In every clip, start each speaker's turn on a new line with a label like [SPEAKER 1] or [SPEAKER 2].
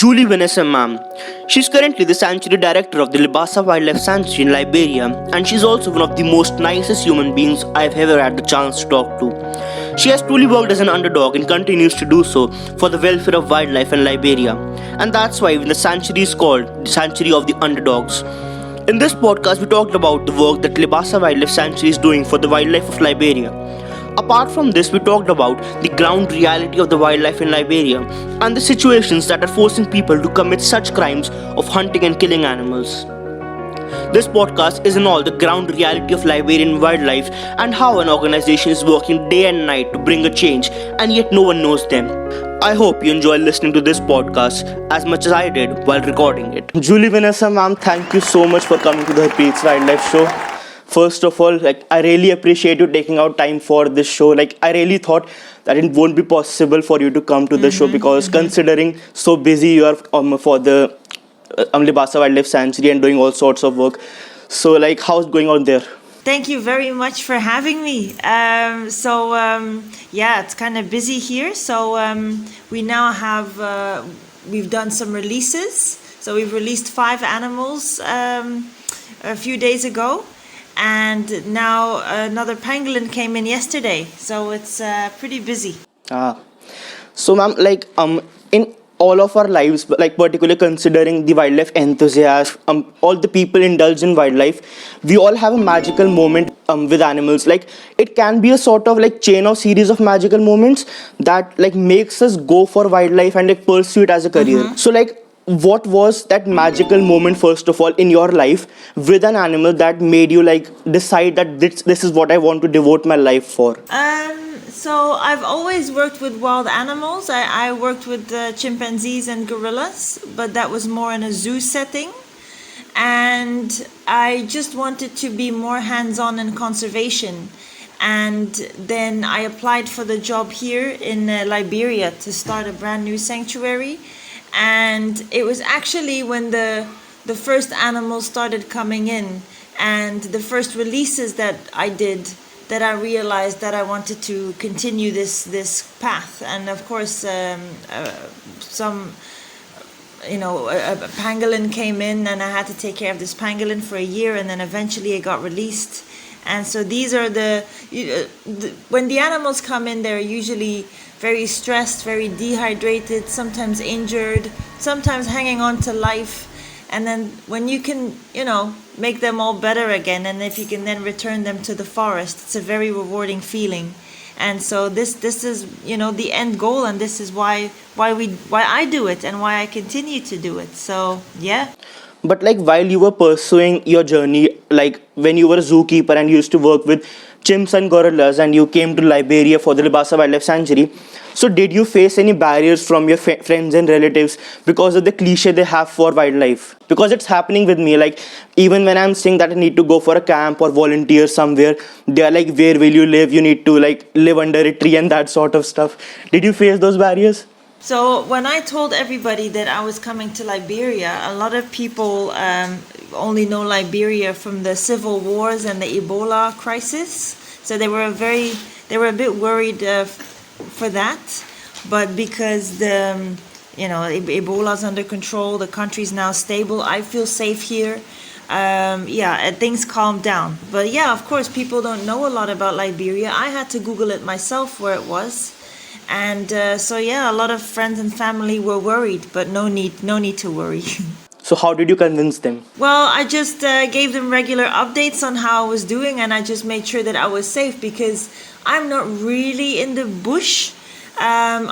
[SPEAKER 1] Julie Vanassche, ma'am. She's currently the sanctuary director of the Libassa Wildlife Sanctuary in Liberia, and she's also one of the most nicest human beings I've ever had the chance to talk to. She has truly worked as an underdog and continues to do so for the welfare of wildlife in Liberia, and that's why the sanctuary is called the Sanctuary of the Underdogs. In this podcast, we talked about the work that Libassa Wildlife Sanctuary is doing for the wildlife of Liberia. Apart from this, we talked about the ground reality of the wildlife in Liberia and the situations that are forcing people to commit such crimes of hunting and killing animals. This podcast is in all the ground reality of Liberian wildlife and how an organization is working day and night to bring a change, and yet no one knows them. I hope you enjoy listening to this podcast as much as I did while recording it. Julie Vanassche, ma'am, thank you so much for coming to the Harpreet's Wildlife Show. First of all, I really appreciate you taking out time for this show. I really thought that it won't be possible for you to come to the show because considering so busy you are for the Libassa Wildlife Sanctuary and doing all sorts of work. So, how's it going on there?
[SPEAKER 2] Thank you very much for having me. It's kind of busy here. We now have, we've done some releases. So we've released 5 animals a few days ago. And now another pangolin came in yesterday. So it's pretty busy.
[SPEAKER 1] So, ma'am, in all of our lives, particularly considering the wildlife enthusiasts, all the people indulged in wildlife, we all have a magical moment with animals. It can be a sort of chain of series of magical moments that makes us go for wildlife and pursue it as a career. So what was that magical moment, first of all, in your life with an animal that made you decide that this is what I want to devote my life for?
[SPEAKER 2] So I've always worked with wild animals. I worked with chimpanzees and gorillas, but that was more in a zoo setting. And I just wanted to be more hands-on in conservation. And then I applied for the job here in Liberia to start a brand new sanctuary. And it was actually when the first animals started coming in and the first releases that I did that I realized that I wanted to continue this path. And of course, a pangolin came in and I had to take care of this pangolin for a year, and then eventually it got released. And so these are when the animals come in, they're usually very stressed, very dehydrated, sometimes injured, sometimes hanging on to life. And then when you can, make them all better again, and if you can then return them to the forest, it's a very rewarding feeling. And so this is, the end goal, and this is why I do it and why I continue to do it. So, yeah.
[SPEAKER 1] But while you were pursuing your journey, when you were a zookeeper and you used to work with chimps and gorillas and you came to Liberia for the Libassa Wildlife Sanctuary, so did you face any barriers from your friends and relatives because of the cliche they have for wildlife? Because it's happening with me, even when I'm saying that I need to go for a camp or volunteer somewhere, they're where will you live? You need to live under a tree and that sort of stuff. Did you face those barriers?
[SPEAKER 2] So when I told everybody that I was coming to Liberia, a lot of people only know Liberia from the civil wars and the Ebola crisis. So they were a bit worried for that. But because Ebola's under control, the country's now stable, I feel safe here. Things calmed down. But yeah, of course, people don't know a lot about Liberia. I had to Google it myself where it was. And a lot of friends and family were worried, but no need to worry.
[SPEAKER 1] So how did you convince them?
[SPEAKER 2] Well, I just gave them regular updates on how I was doing, and I just made sure that I was safe because I'm not really in the bush. I'm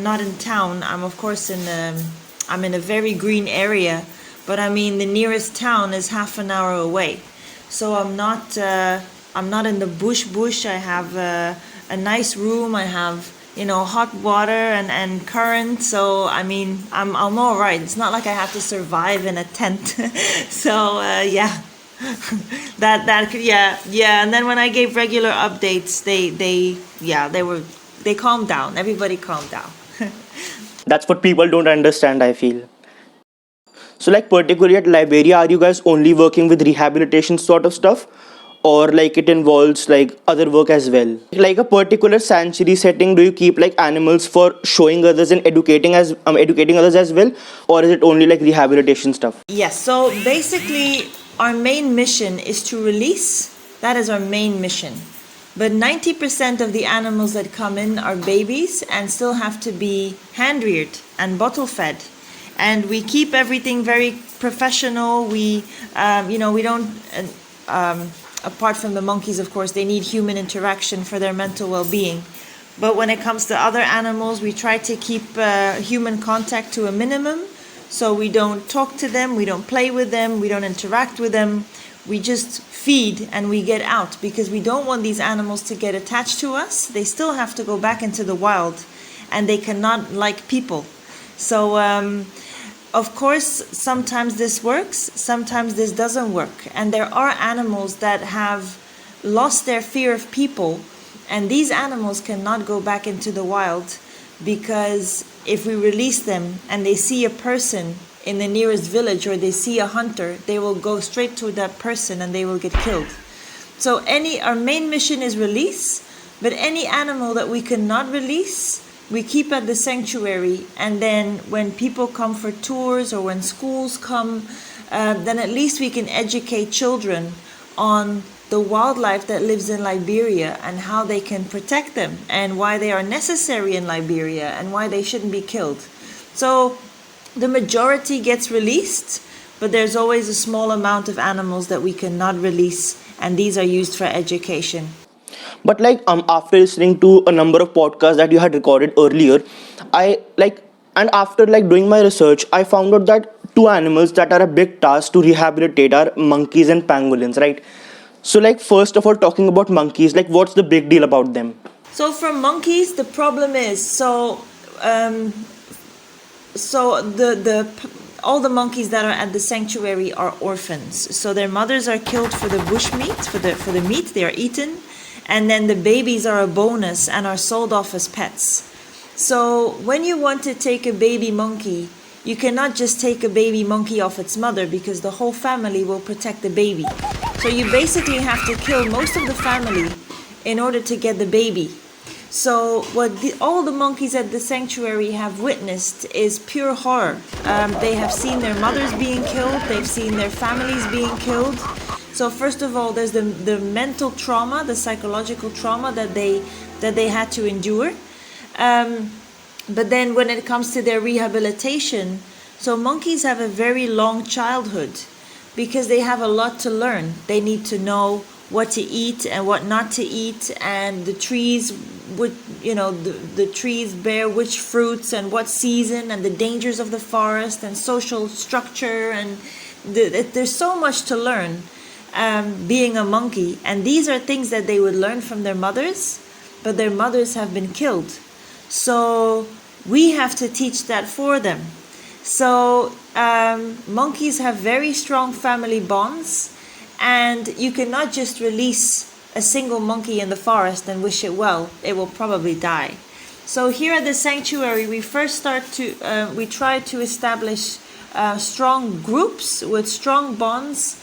[SPEAKER 2] not in town. I'm of course I'm in a very green area, but I mean the nearest town is half an hour away. So I'm not in the bush. I have a nice room. I have hot water and current. So I mean I'm all right. It's not like I have to survive in a tent. So And then when I gave regular updates, they calmed down. Everybody calmed down.
[SPEAKER 1] That's what people don't understand, I feel. So particularly at Liberia, are you guys only working with rehabilitation sort of stuff? or like it involves like other work as well? Like a particular sanctuary setting, do you keep like animals for showing others and educating others as well, or is it only like rehabilitation stuff?
[SPEAKER 2] Yes, so basically, our main mission is to release. That is our main mission. But 90% of the animals that come in are babies and still have to be hand reared and bottle fed. And we keep everything very professional. We don't, apart from the monkeys, of course, they need human interaction for their mental well being. But when it comes to other animals, we try to keep human contact to a minimum. So we don't talk to them, we don't play with them, we don't interact with them. We just feed and we get out because we don't want these animals to get attached to us. They still have to go back into the wild and they cannot like people. So, of course, sometimes this works, sometimes this doesn't work. And there are animals that have lost their fear of people, and these animals cannot go back into the wild because if we release them and they see a person in the nearest village or they see a hunter, they will go straight to that person and they will get killed. So our main mission is release, but any animal that we cannot release, we keep at the sanctuary. And then when people come for tours or when schools come, then at least we can educate children on the wildlife that lives in Liberia and how they can protect them and why they are necessary in Liberia and why they shouldn't be killed. So the majority gets released, but there's always a small amount of animals that we cannot release, and these are used for education.
[SPEAKER 1] But like after listening to a number of podcasts that you had recorded earlier, I like and after like doing my research, I found out that two animals that are a big task to rehabilitate are monkeys and pangolins, right? So like first of all, talking about monkeys, like what's the big deal about them?
[SPEAKER 2] So for monkeys, the problem is all the monkeys that are at the sanctuary are orphans. So their mothers are killed for the bushmeat, for the meat they are eaten, and then the babies are a bonus and are sold off as pets. So when you want to take a baby monkey, you cannot just take a baby monkey off its mother because the whole family will protect the baby. So you basically have to kill most of the family in order to get the baby. So what all the monkeys at the sanctuary have witnessed is pure horror. They have seen their mothers being killed. They've seen their families being killed. So first of all, there's the mental trauma, the psychological trauma that they had to endure. But then when it comes to their rehabilitation, so monkeys have a very long childhood because they have a lot to learn. They need to know what to eat and what not to eat, and the trees the trees bear which fruits and what season, and the dangers of the forest and social structure, and there's so much to learn being a monkey. And these are things that they would learn from their mothers, but their mothers have been killed. So we have to teach that for them. So monkeys have very strong family bonds, and you cannot just release a single monkey in the forest and wish it well. It will probably die. So here at the sanctuary, we first we try to establish strong groups with strong bonds.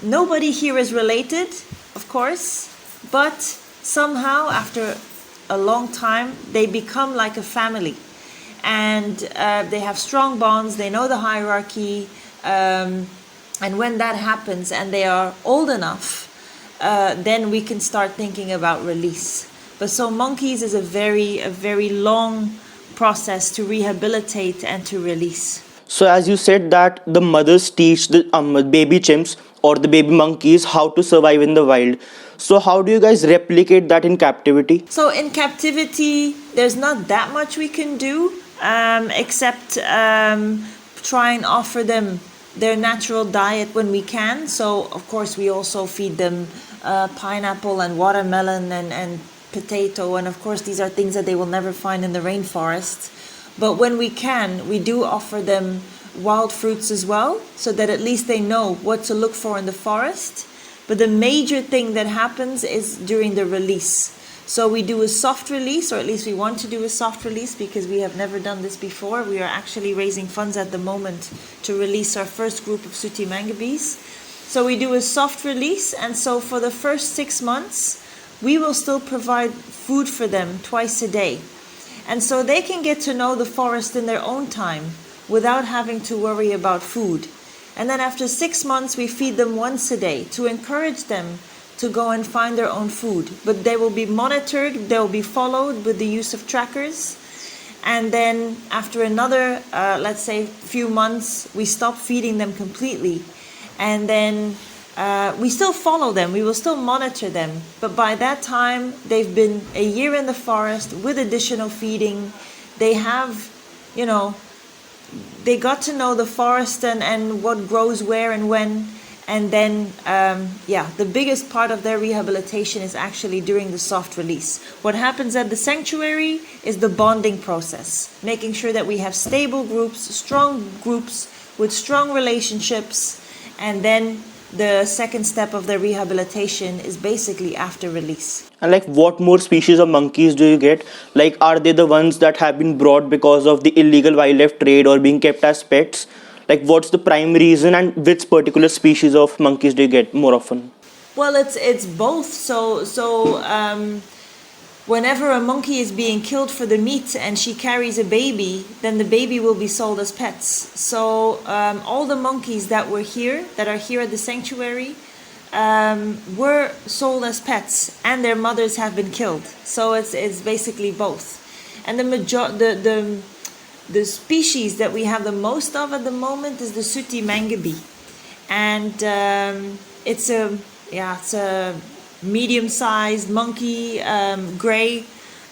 [SPEAKER 2] Nobody here is related, of course, but somehow after a long time, they become like a family. And they have strong bonds, they know the hierarchy, and when that happens and they are old enough, then we can start thinking about release. But so monkeys is a very long process to rehabilitate and to release.
[SPEAKER 1] So as you said that the mothers teach the baby chimps or the baby monkeys how to survive in the wild. So how do you guys replicate that in captivity?
[SPEAKER 2] So in captivity, there's not that much we can do except try and offer them their natural diet when we can. So of course we also feed them pineapple and watermelon and potato, and of course these are things that they will never find in the rainforest. But when we can, we do offer them wild fruits as well, so that at least they know what to look for in the forest. But the major thing that happens is during the release. So we do a soft release, or at least we want to do a soft release because we have never done this before. We are actually raising funds at the moment to release our first group of Sooty Mangabees. So we do a soft release, and so for the first 6 months, we will still provide food for them twice a day. And so they can get to know the forest in their own time without having to worry about food. And then after 6 months, we feed them once a day to encourage them to go and find their own food. But they will be monitored, they will be followed with the use of trackers. And then after another, let's say, few months, we stop feeding them completely. And then we still follow them, we will still monitor them. But by that time, they've been a year in the forest with additional feeding. They have, they got to know the forest and what grows where and when. And then, the biggest part of their rehabilitation is actually during the soft release. What happens at the sanctuary is the bonding process, making sure that we have stable groups, strong groups with strong relationships. And then the second step of their rehabilitation is basically after release.
[SPEAKER 1] And like, what more species of monkeys do you get? Like, are they the ones that have been brought because of the illegal wildlife trade or being kept as pets? Like, what's the prime reason, and which particular species of monkeys do you get more often?
[SPEAKER 2] Well, it's both. So whenever a monkey is being killed for the meat and she carries a baby, then the baby will be sold as pets. So all the monkeys that are here at the sanctuary, were sold as pets, and their mothers have been killed. So it's basically both. And the species that we have the most of at the moment is the sooty mangabe, and it's a medium-sized monkey, gray.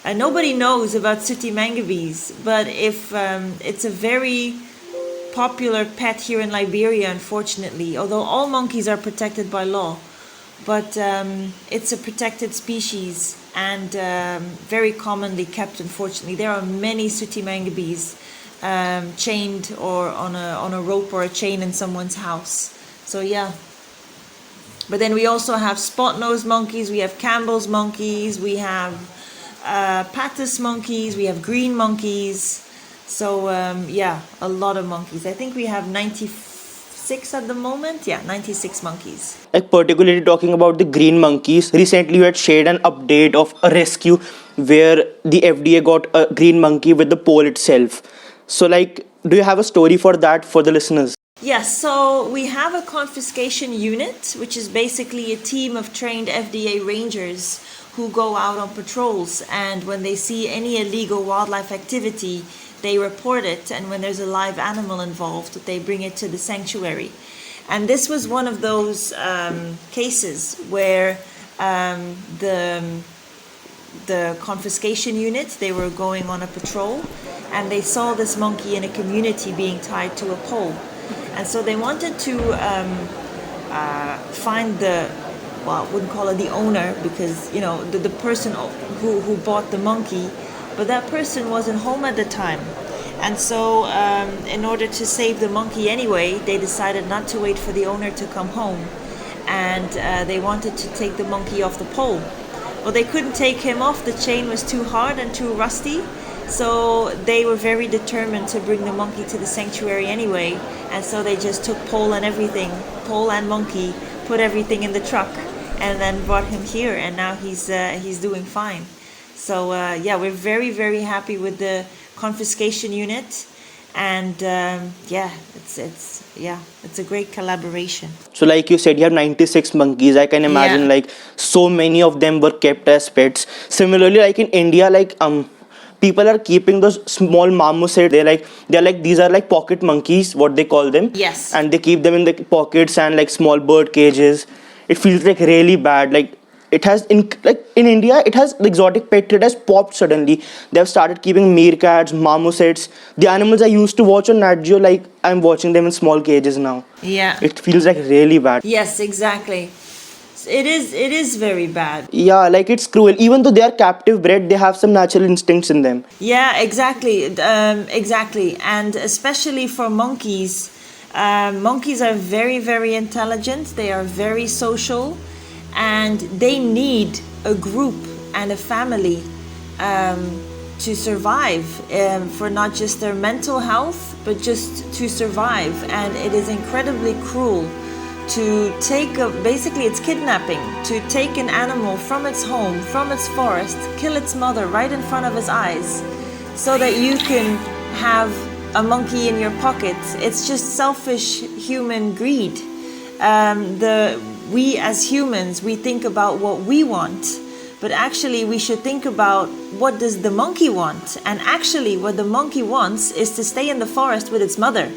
[SPEAKER 2] Nobody knows about sooty mangabes, but if it's a very popular pet here in Liberia, unfortunately. Although all monkeys are protected by law, but it's a protected species and very commonly kept. Unfortunately, there are many sooty mangabes chained or on a rope or a chain in someone's house. So yeah. But then we also have spot-nosed monkeys, we have Campbell's monkeys, we have patus monkeys, we have green monkeys. So a lot of monkeys. I think we have 96 at the moment. 96 monkeys.
[SPEAKER 1] Like, particularly talking about the green monkeys, recently you had shared an update of a rescue where the FDA got a green monkey with the pole itself. So like, do you have a story for that for the listeners?
[SPEAKER 2] Yes, so we have a confiscation unit, which is basically a team of trained FDA rangers who go out on patrols, and when they see any illegal wildlife activity, they report it, and when there's a live animal involved, they bring it to the sanctuary. And this was one of those cases where the confiscation unit, they were going on a patrol, and they saw this monkey in a community being tied to a pole. And so they wanted to find I wouldn't call it the owner, because, the person who bought the monkey, but that person wasn't home at the time. And so in order to save the monkey anyway, they decided not to wait for the owner to come home. And they wanted to take the monkey off the pole. Well, they couldn't take him off. The chain was too hard and too rusty. So they were very determined to bring the monkey to the sanctuary anyway. And so they just took pole and monkey, put everything in the truck, and then brought him here. And now he's doing fine. So we're very, very happy with the confiscation unit. And it's a great collaboration.
[SPEAKER 1] So like you said, you have 96 monkeys. I can imagine like so many of them were kept as pets. Similarly, like in India, like people are keeping those small marmosets. These are like pocket monkeys, what they call them.
[SPEAKER 2] Yes.
[SPEAKER 1] And they keep them in the pockets and like small bird cages. It feels like really bad. Like, it has in India, it has the exotic pet trade has popped suddenly. They have started keeping meerkats, marmosets, the animals I used to watch on Nat Geo. Like, I'm watching them in small cages now.
[SPEAKER 2] Yeah.
[SPEAKER 1] It feels like really bad.
[SPEAKER 2] Yes, exactly. It is very bad.
[SPEAKER 1] Yeah, like, it's cruel. Even though they are captive bred, they have some natural instincts in them.
[SPEAKER 2] Yeah, exactly. Exactly. And especially for monkeys, monkeys are very, very intelligent. They are very social. And they need a group and a family to survive, for not just their mental health, but just to survive. And it is incredibly cruel to basically it's kidnapping, to take an animal from its home, from its forest, kill its mother right in front of his eyes, so that you can have a monkey in your pocket. It's just selfish human greed. We as humans, we think about what we want, but actually we should think about what does the monkey want. And actually what the monkey wants is to stay in the forest with its mother.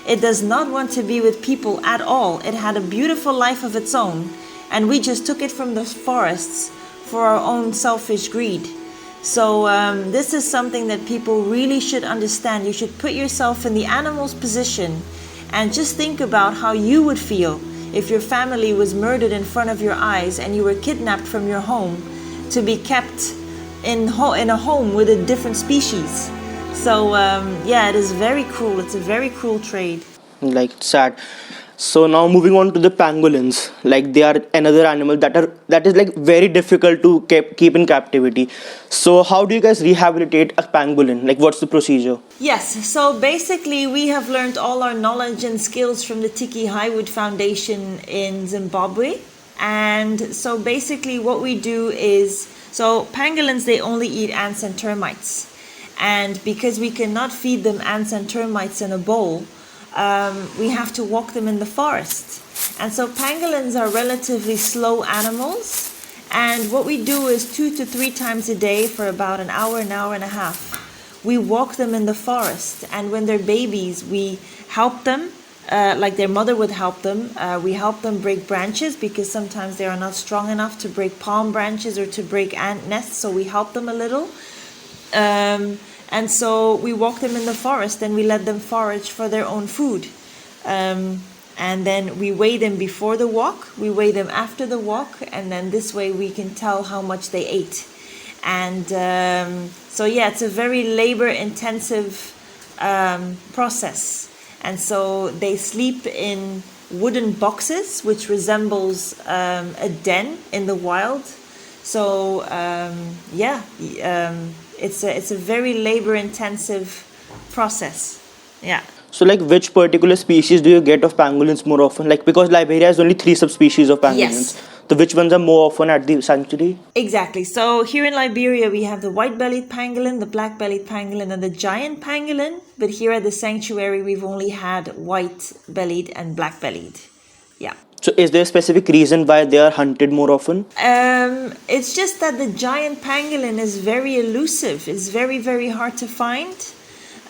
[SPEAKER 2] It does not want to be with people at all. It had a beautiful life of its own, and we just took it from the forests for our own selfish greed. So this is something that people really should understand. You should put yourself in the animal's position and just think about how you would feel if your family was murdered in front of your eyes and you were kidnapped from your home to be kept in a home with a different species. So it is very cruel. It's a very cruel trade.
[SPEAKER 1] Like, it's sad. So now moving on to the pangolins. Like, they are another animal that is like very difficult to keep in captivity. So how do you guys rehabilitate a pangolin? Like, what's the procedure?
[SPEAKER 2] Yes, so basically we have learned all our knowledge and skills from the Tiki Highwood Foundation in Zimbabwe. And so basically what we do is, so pangolins, they only eat ants and termites. And because we cannot feed them ants and termites in a bowl, we have to walk them in the forest. And so pangolins are relatively slow animals. And what we do is 2 to 3 times a day for about an hour and a half. We walk them in the forest. And when they're babies, we help them, like their mother would help them. We help them break branches because sometimes they are not strong enough to break palm branches or to break ant nests. So we help them a little. And so we walk them in the forest and we let them forage for their own food. And then we weigh them before the walk, we weigh them after the walk, and then this way we can tell how much they ate. And it's a very labor-intensive process. And so they sleep in wooden boxes, which resembles a den in the wild. So it's a very labor-intensive process. Yeah.
[SPEAKER 1] So, like, which particular species do you get of pangolins more often? Like, because Liberia has only 3 subspecies of pangolins.
[SPEAKER 2] Yes.
[SPEAKER 1] So, which ones are more often at the sanctuary?
[SPEAKER 2] Exactly. So here in Liberia, we have the white-bellied pangolin, the black-bellied pangolin, and the giant pangolin. But here at the sanctuary, we've only had white-bellied and black-bellied. Yeah.
[SPEAKER 1] So, is there a specific reason why they are hunted more often?
[SPEAKER 2] It's just that the giant pangolin is very elusive. It's very, very hard to find.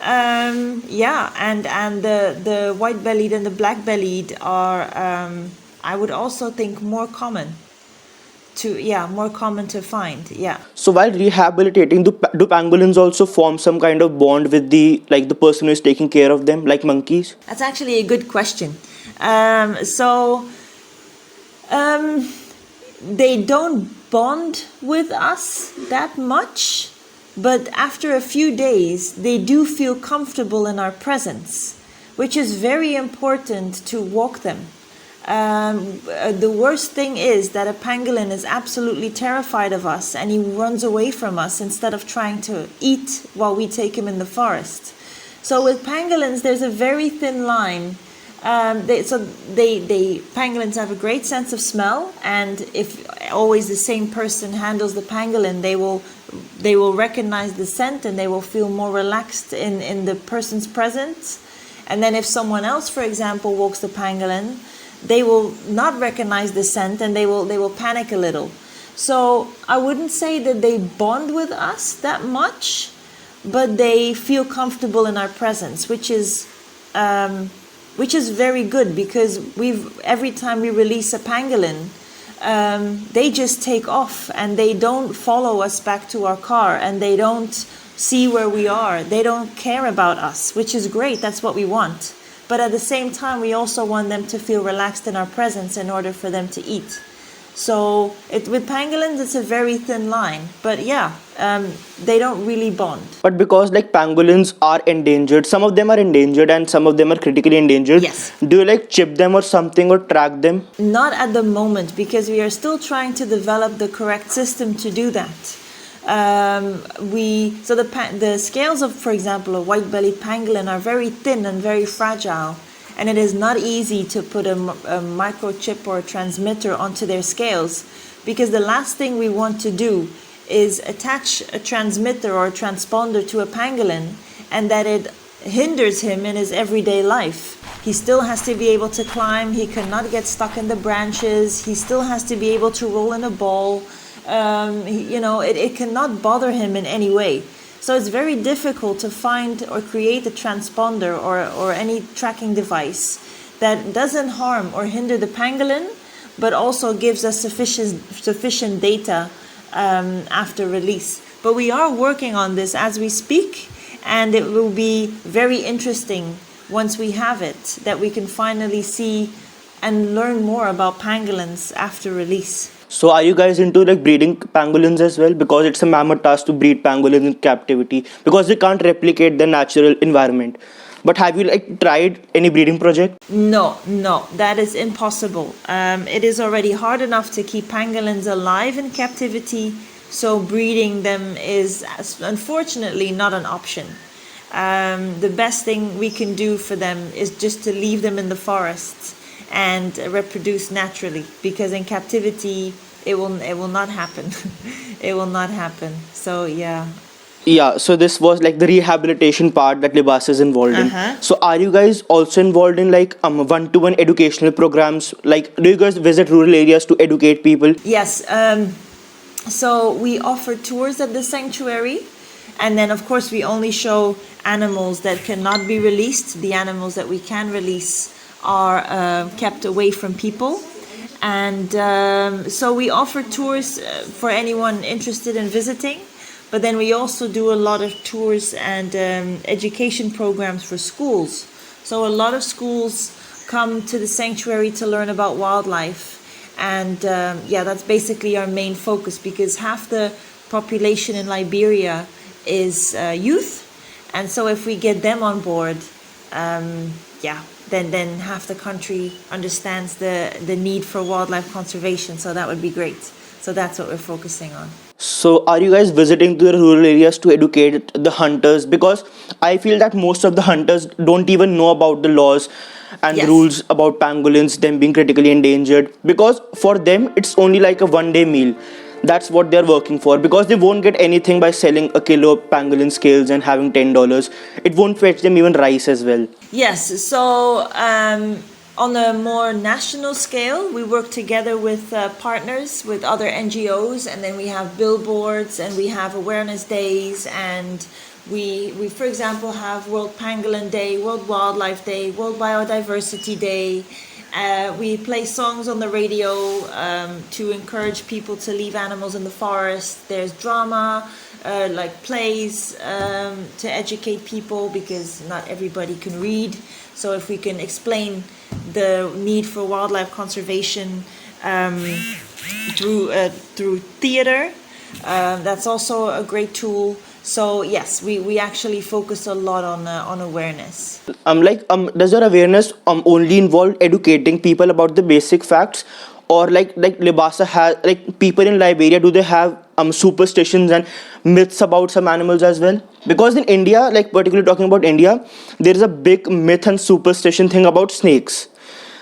[SPEAKER 2] And the white-bellied and the black-bellied are, I would also think, more common to find. Yeah.
[SPEAKER 1] So, while rehabilitating, do pangolins also form some kind of bond with the person who is taking care of them, like monkeys?
[SPEAKER 2] That's actually a good question. They don't bond with us that much, but after a few days, they do feel comfortable in our presence, which is very important to walk them. The worst thing is that a pangolin is absolutely terrified of us and he runs away from us instead of trying to eat while we take him in the forest. So with pangolins, there's a very thin line. Pangolins have a great sense of smell, and if always the same person handles the pangolin, they will recognize the scent and they will feel more relaxed in the person's presence. And then if someone else, for example, walks the pangolin, they will not recognize the scent and they will panic a little. So I wouldn't say that they bond with us that much, but they feel comfortable in our presence, which is very good, because every time we release a pangolin, they just take off and they don't follow us back to our car and they don't see where we are. They don't care about us, which is great. That's what we want. But at the same time, we also want them to feel relaxed in our presence in order for them to eat. So with pangolins, it's a very thin line. But they don't really bond.
[SPEAKER 1] But because pangolins are endangered, some of them are endangered and some of them are critically endangered.
[SPEAKER 2] Yes.
[SPEAKER 1] Do you chip them or something or track them?
[SPEAKER 2] Not at the moment, because we are still trying to develop the correct system to do that. The scales of, for example, a white-bellied pangolin are very thin and very fragile, And it is not easy to put a microchip or a transmitter onto their scales, because the last thing we want to do is attach a transmitter or a transponder to a pangolin and that it hinders him in his everyday life. He still has to be able to climb, he cannot get stuck in the branches, he still has to be able to roll in a ball. It cannot bother him in any way. So it's very difficult to find or create a transponder or any tracking device that doesn't harm or hinder the pangolin, but also gives us sufficient data after release. But we are working on this as we speak, and it will be very interesting once we have it, that we can finally see and learn more about pangolins after release.
[SPEAKER 1] So are you guys into like breeding pangolins as well? Because it's a mammoth task to breed pangolins in captivity because they can't replicate their natural environment. But have you like tried any breeding project?
[SPEAKER 2] No, that is impossible. It is already hard enough to keep pangolins alive in captivity, so breeding them is unfortunately not an option. The best thing we can do for them is just to leave them in the forests and reproduce naturally, because in captivity it will not happen. It will not happen. So yeah.
[SPEAKER 1] Yeah, so this was like the rehabilitation part that Libassa is involved in.
[SPEAKER 2] Uh-huh.
[SPEAKER 1] So are you guys also involved in like one-to-one educational programs? Like do you guys visit rural areas to educate people?
[SPEAKER 2] Yes. So we offer tours at the sanctuary, and then of course we only show animals that cannot be released. The animals that we can release are kept away from people. And so we offer tours for anyone interested in visiting. But then we also do a lot of tours and education programs for schools. So a lot of schools come to the sanctuary to learn about wildlife. And that's basically our main focus, because half the population in Liberia is youth. And so if we get them on board, then half the country understands the need for wildlife conservation. So that would be great. So that's what we're focusing on.
[SPEAKER 1] So are you guys visiting to the rural areas to educate the hunters? Because I feel that most of the hunters don't even know about the laws and
[SPEAKER 2] Yes.
[SPEAKER 1] rules about pangolins, them being critically endangered. Because for them, it's only like a one-day meal. That's what they're working for. Because they won't get anything by selling a kilo of pangolin scales and having $10. It won't fetch them even rice as well.
[SPEAKER 2] Yes, so on a more national scale, we work together with partners, with other NGOs, and then we have billboards and we have awareness days, and we for example have World Pangolin Day, World Wildlife Day, World Biodiversity Day. We play songs on the radio to encourage people to leave animals in the forest. There's drama, like plays to educate people, because not everybody can read. So if we can explain the need for wildlife conservation through theater, that's also a great tool. So yes, we actually focus a lot on awareness.
[SPEAKER 1] Does your awareness only involve educating people about the basic facts, or like Libassa has, like people in Liberia, do they have superstitions and myths about some animals as well? Because in India, like particularly talking about India, there is a big myth and superstition thing about snakes.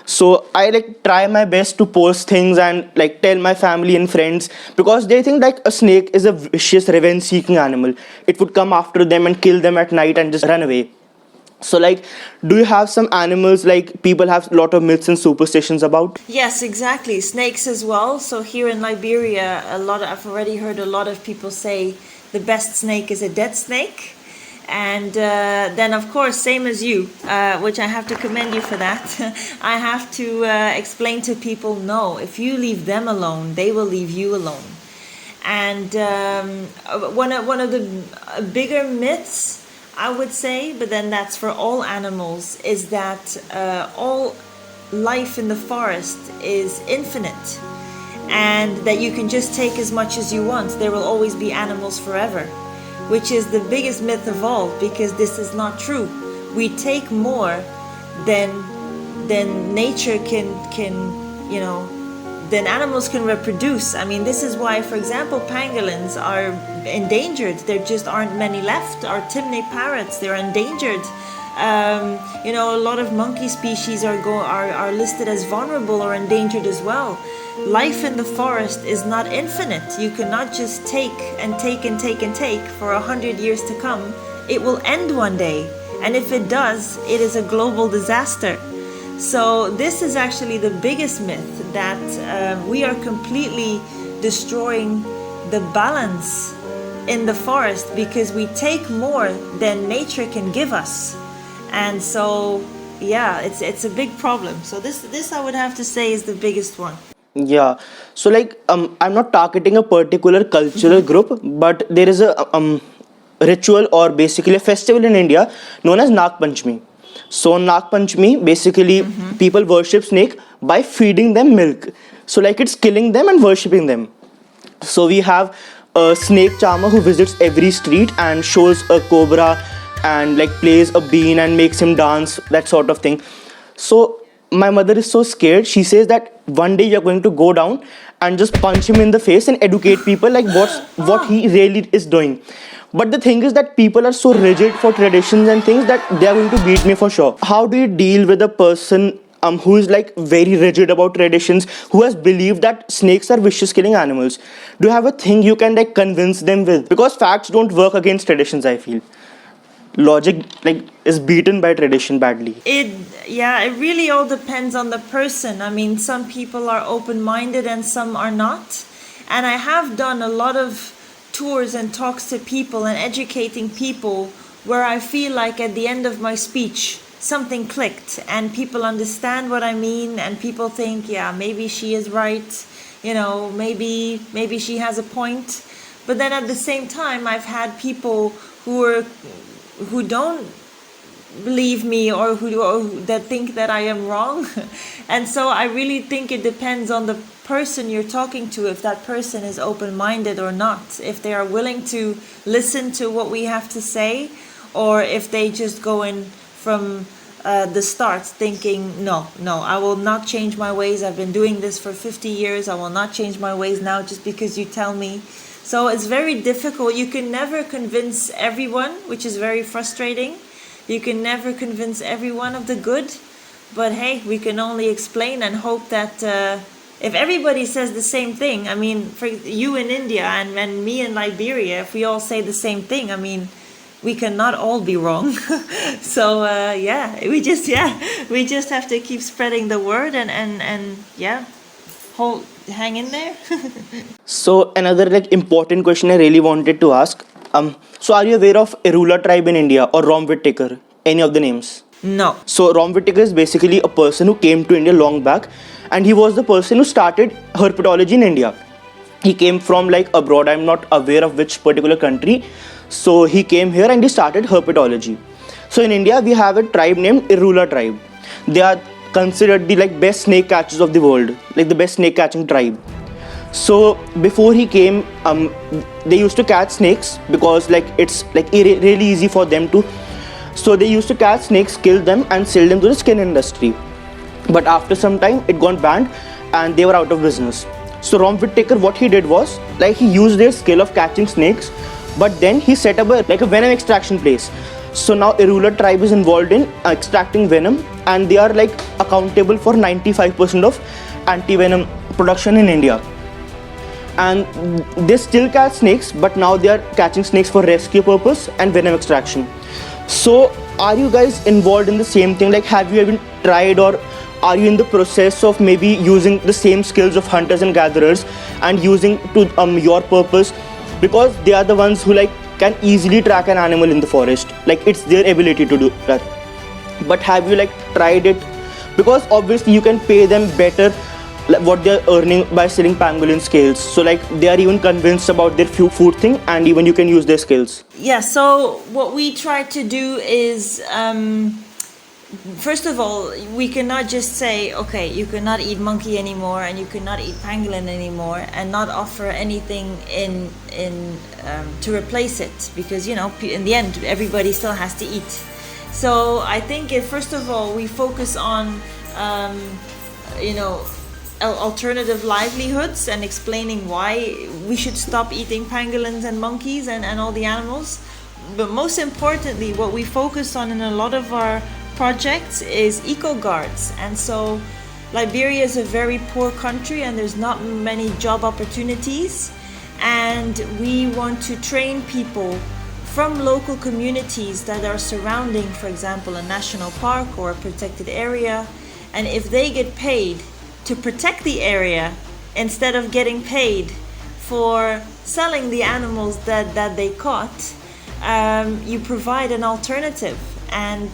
[SPEAKER 1] So I like try my best to post things and like tell my family and friends, because they think like a snake is a vicious revenge seeking animal. It would come after them and kill them at night and just run away. So like, do you have some animals like people have a lot of myths and superstitions about?
[SPEAKER 2] Yes, exactly. Snakes as well. So here in Liberia, I've already heard a lot of people say the best snake is a dead snake. And then, of course, same as you, which I have to commend you for that. I have to explain to people, no, if you leave them alone, they will leave you alone. And one of the bigger myths, I would say, but then that's for all animals, is that all life in the forest is infinite, and that you can just take as much as you want. There will always be animals forever, which is the biggest myth of all, because this is not true. We take more than nature then animals can reproduce. I mean, this is why, for example, pangolins are endangered. There just aren't many left. Our Timney parrots, they're endangered A lot of monkey species are listed as vulnerable or endangered as well. Life in the forest is not infinite. You cannot just take and take and take and take for 100 years to come. It will end one day. And if it does, it is a global disaster. So this is actually the biggest myth, that we are completely destroying the balance in the forest because we take more than nature can give us. And so, yeah, it's a big problem. So this I would have to say is the biggest one.
[SPEAKER 1] Yeah. So like I'm not targeting a particular cultural group, but there is a ritual or basically a festival in India known as Nag Panchami. So Nag Panchami, basically people worship snake by feeding them milk. So like it's killing them and worshipping them. So we have a snake charmer who visits every street and shows a cobra and like plays a bean and makes him dance, that sort of thing. So my mother is so scared. She says that one day you're going to go down and just punch him in the face and educate people like what he really is doing. But the thing is that people are so rigid for traditions and things that they are going to beat me for sure. How do you deal with a person who is like very rigid about traditions, who has believed that snakes are vicious killing animals? Do you have a thing you can like convince them with? Because facts don't work against traditions, I feel. Logic like is beaten by tradition badly.
[SPEAKER 2] It really all depends on the person. I mean, some people are open-minded and some are not. And I have done a lot of tours and talks to people and educating people where I feel like at the end of my speech something clicked and people understand what I mean, and people think, yeah, maybe she is right, maybe she has a point. But then at the same time, I've had people who don't believe me or that think that I am wrong. And so I really think it depends on the person you're talking to, if that person is open-minded or not, if they are willing to listen to what we have to say, or if they just go in from the start thinking, no, I will not change my ways. I've been doing this for 50 years. I will not change my ways now just because you tell me. So it's very difficult. You can never convince everyone, which is very frustrating. You can never convince everyone of the good. But hey, we can only explain and hope that if everybody says the same thing, I mean, for you in India and me in Liberia, if we all say the same thing, I mean, we cannot all be wrong. So we just have to keep spreading the word and hang in there.
[SPEAKER 1] So another like important question I really wanted to ask. So are you aware of Erula tribe in India or Rom Whittaker? Any of the names?
[SPEAKER 2] No.
[SPEAKER 1] So Rom Whittaker is basically a person who came to India long back, and he was the person who started herpetology in India. He came from like abroad. I'm not aware of which particular country. So he came here and he started herpetology. So in India we have a tribe named Erula tribe. They are considered the like best snake catchers of the world, like the best snake catching tribe. So before he came, they used to catch snakes because like it's like really easy for them to. So they used to catch snakes, kill them and sell them to the skin industry. But after some time it got banned and they were out of business. So Rom Whittaker, what he did was like he used their skill of catching snakes, but then he set up a venom extraction place. So now Erula tribe is involved in extracting venom, and they are like accountable for 95% of anti-venom production in India. And they still catch snakes, but now they are catching snakes for rescue purpose and venom extraction. So are you guys involved in the same thing? Like, have you even tried, or are you in the process of maybe using the same skills of hunters and gatherers and using to your purpose? Because they are the ones who like can easily track an animal in the forest. Like it's their ability to do that. But have you like tried it? Because obviously you can pay them better what they're earning by selling pangolin scales. So like they are even convinced about their food thing, and even you can use their skills.
[SPEAKER 2] Yeah, so what we try to do is first of all, we cannot just say, okay, you cannot eat monkey anymore and you cannot eat pangolin anymore, and not offer anything in to replace it, because in the end everybody still has to eat. So I think first of all we focus on alternative livelihoods and explaining why we should stop eating pangolins and monkeys and all the animals. but most importantly, what we focus on in a lot of our projects is eco guards. And so Liberia is a very poor country and there's not many job opportunities. And we want to train people from local communities that are surrounding, for example, a national park or a protected area. And if they get paid to protect the area instead of getting paid for selling the animals that they caught, you provide an alternative. And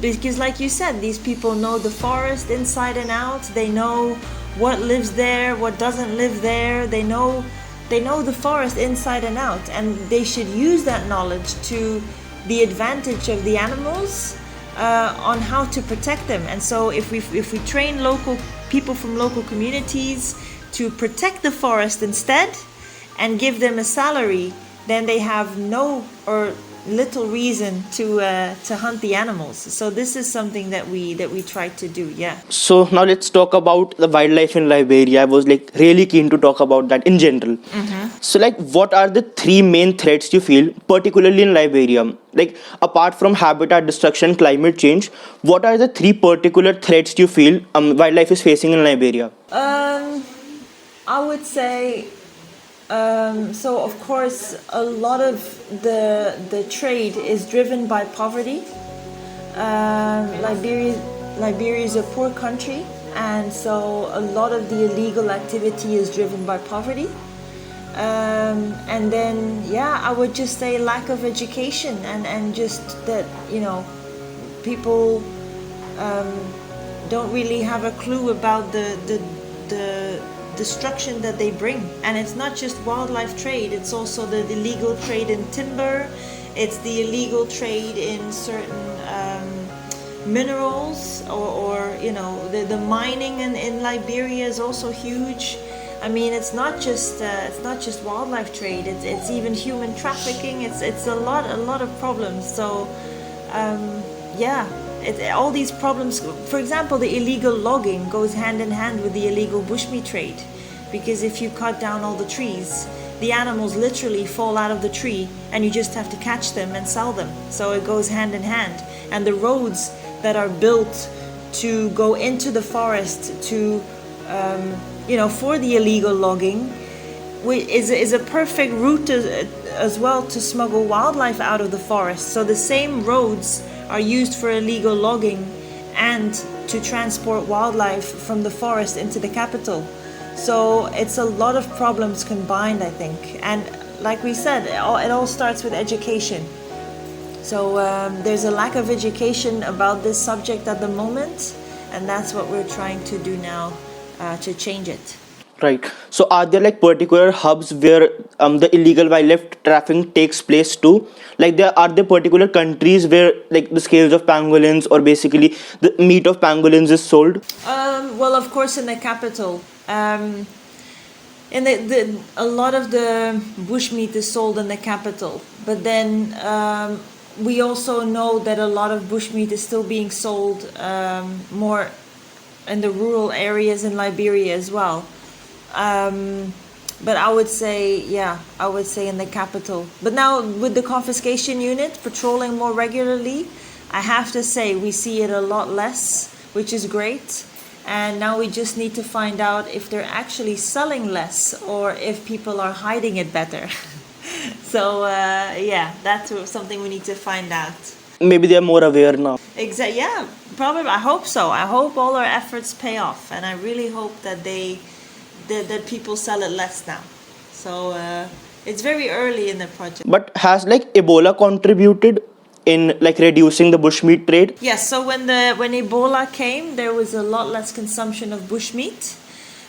[SPEAKER 2] because like you said, these people know the forest inside and out. They know what lives there, what doesn't live there. They know the forest inside and out, and they should use that knowledge to the advantage of the animals, on how to protect them. And so if we train local people from local communities to protect the forest instead and give them a salary, then they have no or little reason to hunt the animals. So this is something that we try to do. Yeah.
[SPEAKER 1] So now let's talk about the wildlife in Liberia. I was like really keen to talk about that in general. So like, what are the three main threats you feel, particularly in Liberia? Like, apart from habitat destruction, climate change, what are the three particular threats you feel wildlife is facing in Liberia?
[SPEAKER 2] I would say, so of course a lot of the trade is driven by poverty. Liberia is a poor country, and so a lot of the illegal activity is driven by poverty. And then, I would just say lack of education, and just that, people don't really have a clue about the destruction that they bring. And it's not just wildlife trade, it's also the illegal trade in timber, it's the illegal trade in certain minerals, or the mining in Liberia is also huge. I mean, it's not just wildlife trade, it's even human trafficking. It's a lot of problems. So all these problems. For example, the illegal logging goes hand in hand with the illegal bushmeat trade, because if you cut down all the trees, the animals literally fall out of the tree and you just have to catch them and sell them. So it goes hand in hand. And the roads that are built to go into the forest to for the illegal logging is a perfect route as well to smuggle wildlife out of the forest. So the same roads are used for illegal logging and to transport wildlife from the forest into the capital. So it's a lot of problems combined, I think. And like we said, it all starts with education. So there's a lack of education about this subject at the moment, and that's what we're trying to do now to change it.
[SPEAKER 1] Right. So are there like particular hubs where the illegal wildlife trafficking takes place too? Like, are there particular countries where like the scales of pangolins, or basically the meat of pangolins, is sold?
[SPEAKER 2] Well, of course, in the capital. And a lot of the bushmeat is sold in the capital. But then we also know that a lot of bushmeat is still being sold more in the rural areas in Liberia as well. But I would say in the capital. But now with the confiscation unit patrolling more regularly, I have to say we see it a lot less, which is great. And now we just need to find out if they're actually selling less or if people are hiding it better. So that's something we need to find out.
[SPEAKER 1] Maybe they're more aware now.
[SPEAKER 2] Exactly. Yeah, probably. I hope so. I hope all our efforts pay off, and I really hope that that people sell it less now. So it's very early in the project.
[SPEAKER 1] But has like Ebola contributed in like reducing the bushmeat trade?
[SPEAKER 2] Yes. So when Ebola came, there was a lot less consumption of bushmeat.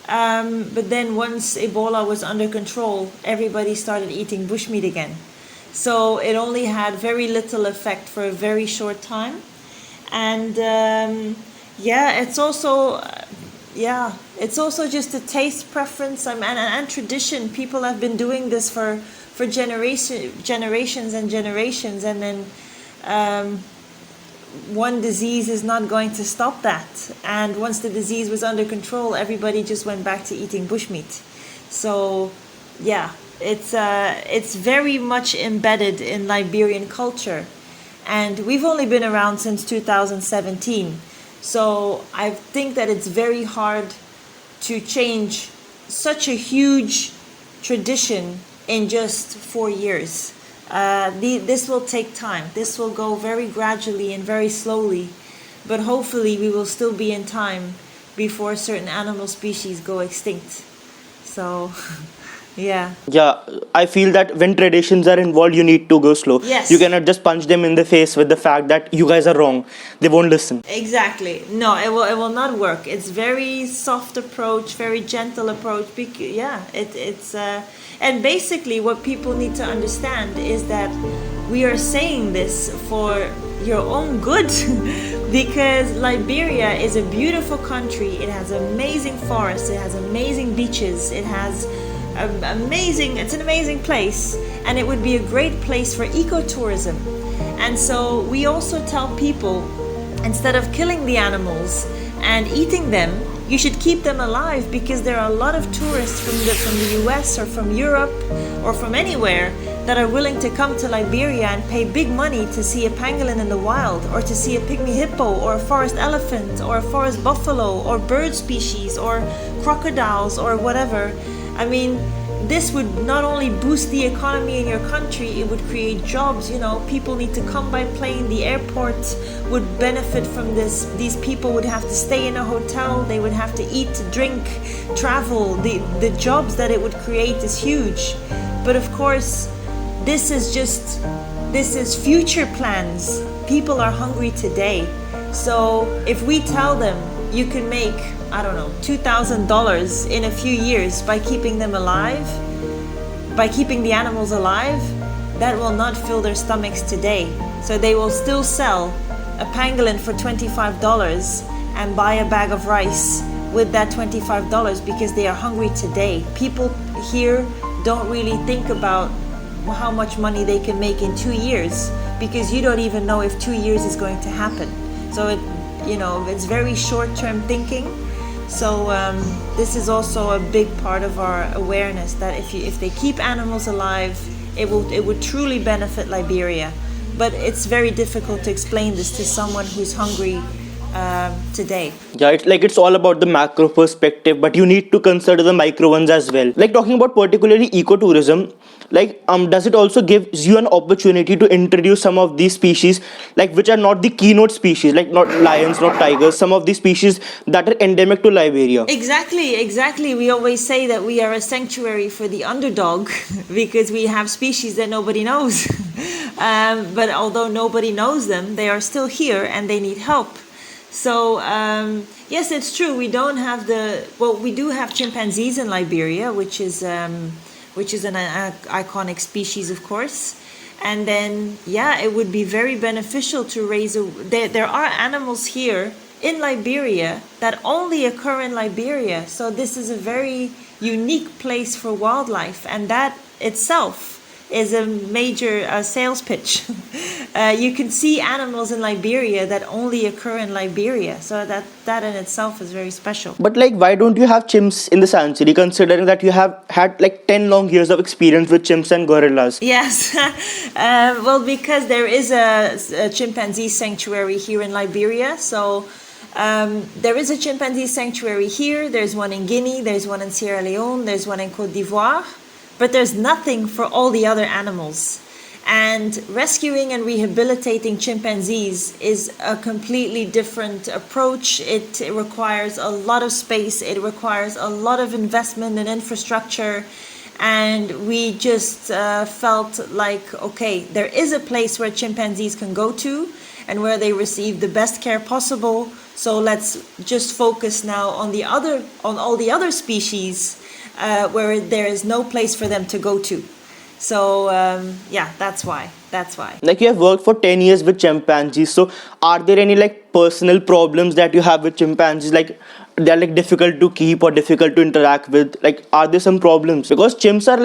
[SPEAKER 2] But then once Ebola was under control, everybody started eating bushmeat again. So it only had very little effect for a very short time. And it's also just a taste preference and tradition. People have been doing this for generations and generations, and then one disease is not going to stop that. And once the disease was under control, everybody just went back to eating bushmeat. So It's very much embedded in Liberian culture, and we've only been around since 2017. So I think that it's very hard to change such a huge tradition in just 4 years. This will take time. This will go very gradually and very slowly, but hopefully we will still be in time before certain animal species go extinct. So, yeah.
[SPEAKER 1] Yeah, I feel that when traditions are involved, you need to go slow.
[SPEAKER 2] Yes.
[SPEAKER 1] You cannot just punch them in the face with the fact that you guys are wrong. They won't listen.
[SPEAKER 2] Exactly. No, it will not work. It's very soft approach, very gentle approach. Yeah, it's and basically what people need to understand is that we are saying this for your own good because Liberia is a beautiful country. It has amazing forests, it has amazing beaches, it has it's an amazing place, and it would be a great place for ecotourism. And so we also tell people, instead of killing the animals and eating them, you should keep them alive, because there are a lot of tourists from the US or from Europe or from anywhere that are willing to come to Liberia and pay big money to see a pangolin in the wild, or to see a pygmy hippo, or a forest elephant, or a forest buffalo, or bird species, or crocodiles, or whatever. I mean, this would not only boost the economy in your country, it would create jobs. You know, people need to come by plane. The airport would benefit from this. These people would have to stay in a hotel. They would have to eat, drink, travel. The jobs that it would create is huge. But of course, this is future plans. People are hungry today. So if we tell them you can make, I don't know, $2,000 in a few years by keeping them alive, by keeping the animals alive, that will not fill their stomachs today. So they will still sell a pangolin for $25 and buy a bag of rice with that $25 because they are hungry today. People here don't really think about how much money they can make in 2 years, because you don't even know if 2 years is going to happen. So it's very short-term thinking. So this is also a big part of our awareness that if they keep animals alive, it would truly benefit Liberia. But it's very difficult to explain this to someone who's hungry today.
[SPEAKER 1] Yeah, it's all about the macro perspective, but you need to consider the micro ones as well. Like, talking about particularly ecotourism, does it also gives you an opportunity to introduce some of these species, like, which are not the keynote species, like not lions, not tigers, some of these species that are endemic to Liberia?
[SPEAKER 2] Exactly. We always say that we are a sanctuary for the underdog because we have species that nobody knows. But although nobody knows them, they are still here and they need help. So yes, it's true. We don't have we do have chimpanzees in Liberia, which is an iconic species, of course. And then, yeah, it would be very beneficial to raise there are animals here in Liberia that only occur in Liberia. So this is a very unique place for wildlife, and that itself is a major sales pitch. You can see animals in Liberia that only occur in Liberia, so that in itself is very special.
[SPEAKER 1] But why don't you have chimps in the sanctuary, considering that you have had 10 long years of experience with chimps and gorillas?
[SPEAKER 2] Yes, well, because there is a chimpanzee sanctuary here in Liberia, so there is a chimpanzee sanctuary here. There's one in Guinea, there's one in Sierra Leone, there's one in Côte d'Ivoire. But there's nothing for all the other animals. And rescuing and rehabilitating chimpanzees is a completely different approach. It requires a lot of space. It requires a lot of investment in infrastructure. And we just felt like, okay, there is a place where chimpanzees can go to and where they receive the best care possible. So let's just focus now on all the other species where there is no place for them to go to. So yeah, that's why.
[SPEAKER 1] You have worked for 10 years with chimpanzees, so are there any personal problems that you have with chimpanzees, they're difficult to keep or difficult to interact with? Are there some problems? Because chimps are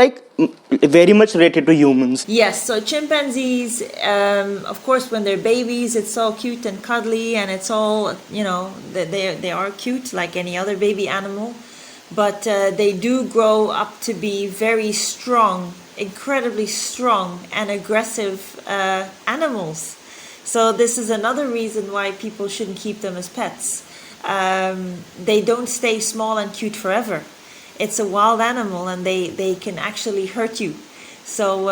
[SPEAKER 1] very much related to humans.
[SPEAKER 2] Yes, so chimpanzees, of course, when they're babies, it's all cute and cuddly, and it's all, they are cute like any other baby animal. but they do grow up to be very strong, incredibly strong and aggressive animals. So this is another reason why people shouldn't keep them as pets. They don't stay small and cute forever. It's a wild animal and they can actually hurt you. So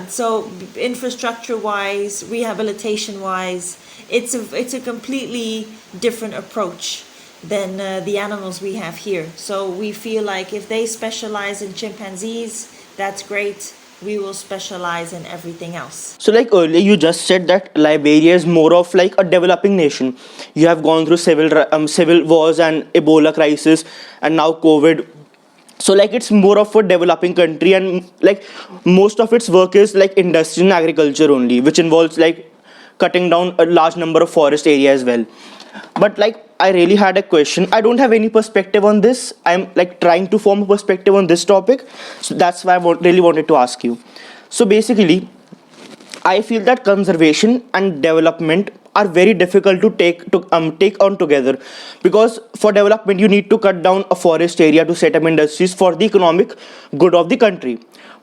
[SPEAKER 2] so infrastructure wise, rehabilitation wise, it's a completely different approach than the animals we have here. So we feel like if they specialize in chimpanzees, that's great. We will specialize in everything else.
[SPEAKER 1] So, like earlier, you just said that Liberia is more of like a developing nation. You have gone through civil wars and Ebola crisis, and now COVID. So, like it's more of a developing country, and like most of its work is like industry and agriculture only, which involves like cutting down a large number of forest area as well. But like I really had a question. I don't have any perspective on this. I'm like trying to form a perspective on this topic. So that's why really wanted to ask you. So basically, I feel that conservation and development are very difficult to take on together, because for development you need to cut down a forest area to set up industries for the economic good of the country,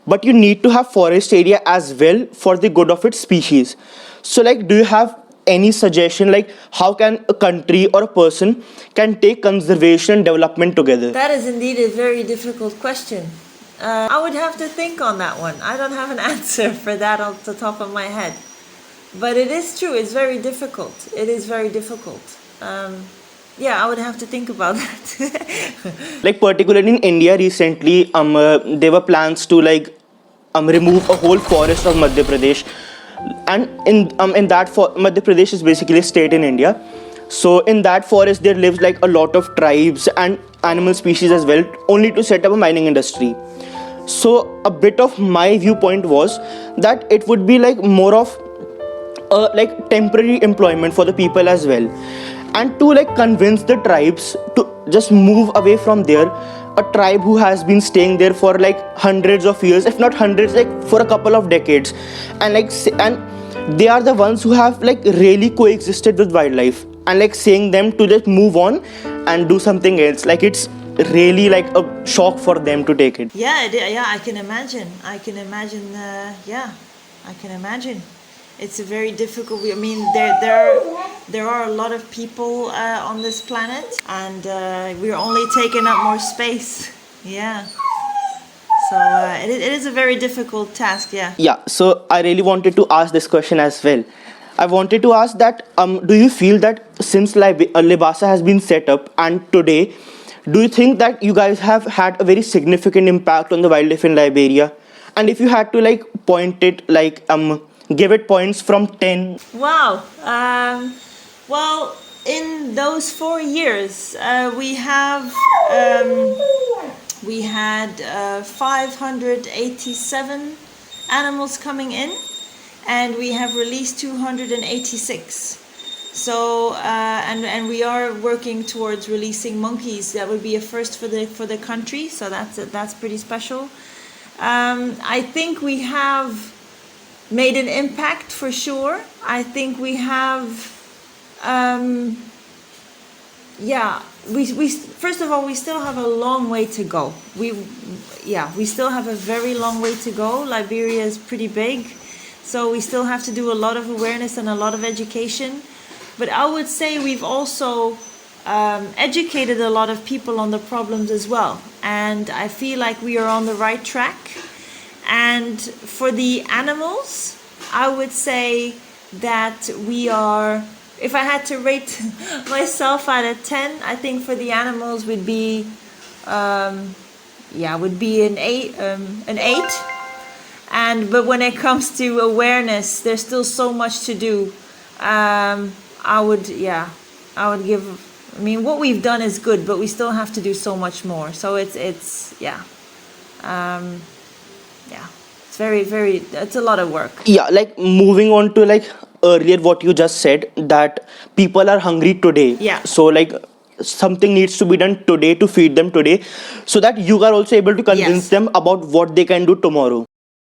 [SPEAKER 1] but you need to have forest area as well for the good of its species. So like, do you have any suggestion like how can a country or a person can take conservation and development together?
[SPEAKER 2] That is indeed a very difficult question. I would have to think on that one. I don't have an answer for that off the top of my head. But it is true, it's very difficult. It is very difficult. I would have to think about that.
[SPEAKER 1] Like particularly in India recently, there were plans to like remove a whole forest of Madhya Pradesh, and in that Madhya Pradesh is basically a state in India. So in that forest there lives like a lot of tribes and animal species as well, only to set up a mining industry. So a bit of my viewpoint was that it would be like more of like temporary employment for the people as well, and to like convince the tribes to just move away from there. A tribe who has been staying there for like hundreds of years, if not hundreds, like for a couple of decades, and and they are the ones who have like really coexisted with wildlife, and like saying them to just move on and do something else, like it's really like a shock for them to take it.
[SPEAKER 2] Yeah, I can imagine. I can imagine. It's a very difficult. I mean, there are a lot of people on this planet, and we're only taking up more space. Yeah. So it is a very difficult task. Yeah.
[SPEAKER 1] Yeah. So I really wanted to ask this question as well. I wanted to ask that do you feel that since Libassa has been set up and today, do you think that you guys have had a very significant impact on the wildlife in Liberia? And if you had to like point it like give it points from 10.
[SPEAKER 2] Wow. Well, in those 4 years, we had 587 animals coming in, and we have released 286. So and we are working towards releasing monkeys. That would be a first for the country. So that's pretty special. I think we have made an impact for sure. I think we have, we first of all, we still have a long way to go. We still have a very long way to go. Liberia is pretty big, so we still have to do a lot of awareness and a lot of education. But I would say we've also educated a lot of people on the problems as well. And I feel like we are on the right track. And for the animals, I would say that we are, if I had to rate myself out of 10, I think for the animals would be an 8. But when it comes to awareness, there's still so much to do. I would give, I mean, what we've done is good, but we still have to do so much more. So it's very, very, it's a lot of work.
[SPEAKER 1] Yeah, like moving on to like earlier what you just said, that people are hungry today.
[SPEAKER 2] Yeah.
[SPEAKER 1] So like something needs to be done today to feed them today, so that you are also able to convince them about what they can do tomorrow,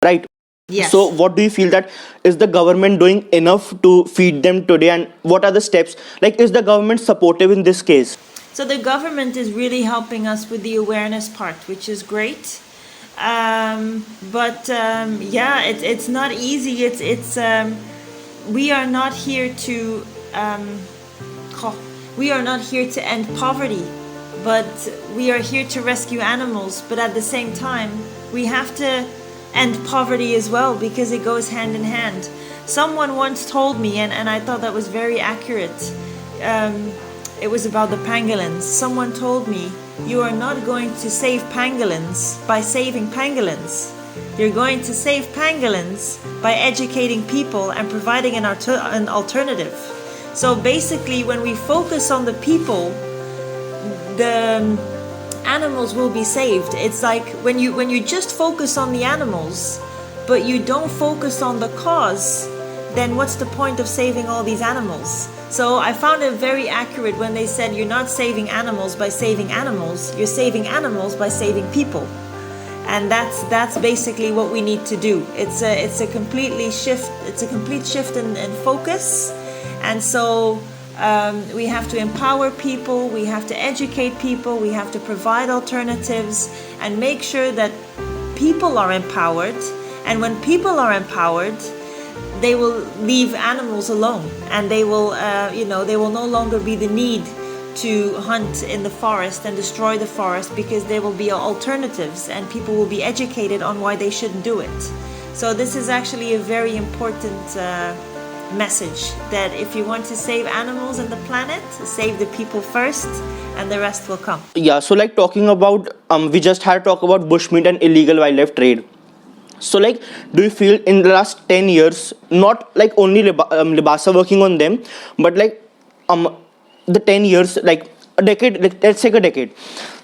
[SPEAKER 1] right?
[SPEAKER 2] Yes.
[SPEAKER 1] So what do you feel that is the government doing enough to feed them today, and what are the steps? Like, is the government supportive in this case?
[SPEAKER 2] So the government is really helping us with the awareness part, which is great. Yeah, it's not easy. We are not here to we are not here to end poverty, but we are here to rescue animals. But at the same time, we have to end poverty as well, because it goes hand in hand. Someone once told me, and I thought that was very accurate. It was about the pangolins. Someone told me, you are not going to save pangolins by saving pangolins. You're going to save pangolins by educating people and providing an alternative. So basically, when we focus on the people, the animals will be saved. It's like when you just focus on the animals, but you don't focus on the cause, then what's the point of saving all these animals? So I found it very accurate when they said you're not saving animals by saving animals, you're saving animals by saving people. And that's basically what we need to do. It's a complete shift in focus. And so we have to empower people, we have to educate people, we have to provide alternatives and make sure that people are empowered. And when people are empowered, they will leave animals alone, and they will there will no longer be the need to hunt in the forest and destroy the forest, because there will be alternatives and people will be educated on why they shouldn't do it. So this is actually a very important message, that if you want to save animals and the planet, save the people first and the rest will come.
[SPEAKER 1] Yeah, so like talking about, we just had to talk about bushmeat and illegal wildlife trade. So like, do you feel in the last 10 years, not like only Libassa working on them, but like the 10 years, like a decade, like, let's take a decade.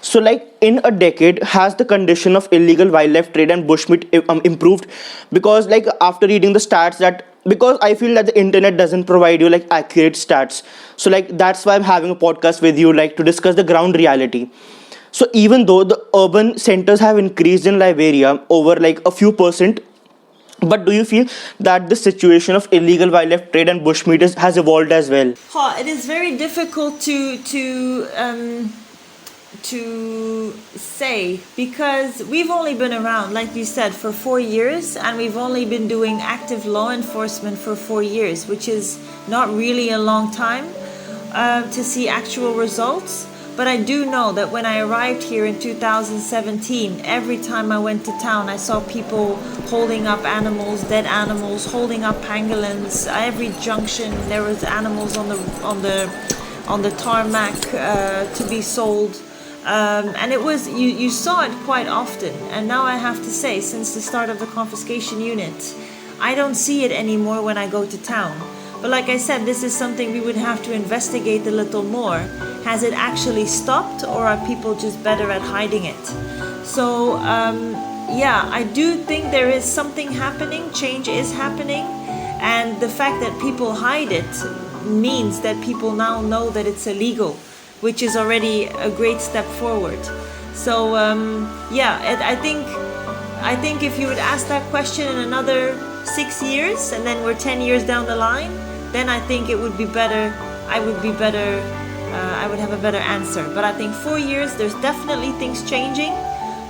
[SPEAKER 1] So like in a decade, has the condition of illegal wildlife trade and bushmeat improved? Because like after reading the stats because I feel that the internet doesn't provide you like accurate stats. So like that's why I'm having a podcast with you, like to discuss the ground reality. So even though the urban centers have increased in Liberia over like a few %, but do you feel that the situation of illegal wildlife trade and bushmeat has evolved as well?
[SPEAKER 2] It is very difficult to say, because we've only been around, like you said, for 4 years, and we've only been doing active law enforcement for 4 years, which is not really a long time to see actual results. But I do know that when I arrived here in 2017, every time I went to town, I saw people holding up animals, dead animals, holding up pangolins. Every junction, there was animals on the tarmac to be sold. And it was, you saw it quite often. And now I have to say, since the start of the confiscation unit, I don't see it anymore when I go to town. But like I said, this is something we would have to investigate a little more. Has it actually stopped, or are people just better at hiding it? So yeah, I do think there is something happening, change is happening. And the fact that people hide it means that people now know that it's illegal, which is already a great step forward. So yeah, I think if you would ask that question in another 6 years, and then we're 10 years down the line, then I think it would be better. I would have a better answer. But I think 4 years, there's definitely things changing.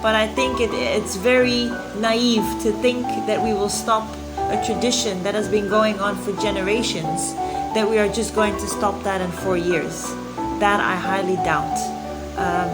[SPEAKER 2] But I think it's very naive to think that we will stop a tradition that has been going on for generations, that we are just going to stop that in 4 years. That I highly doubt.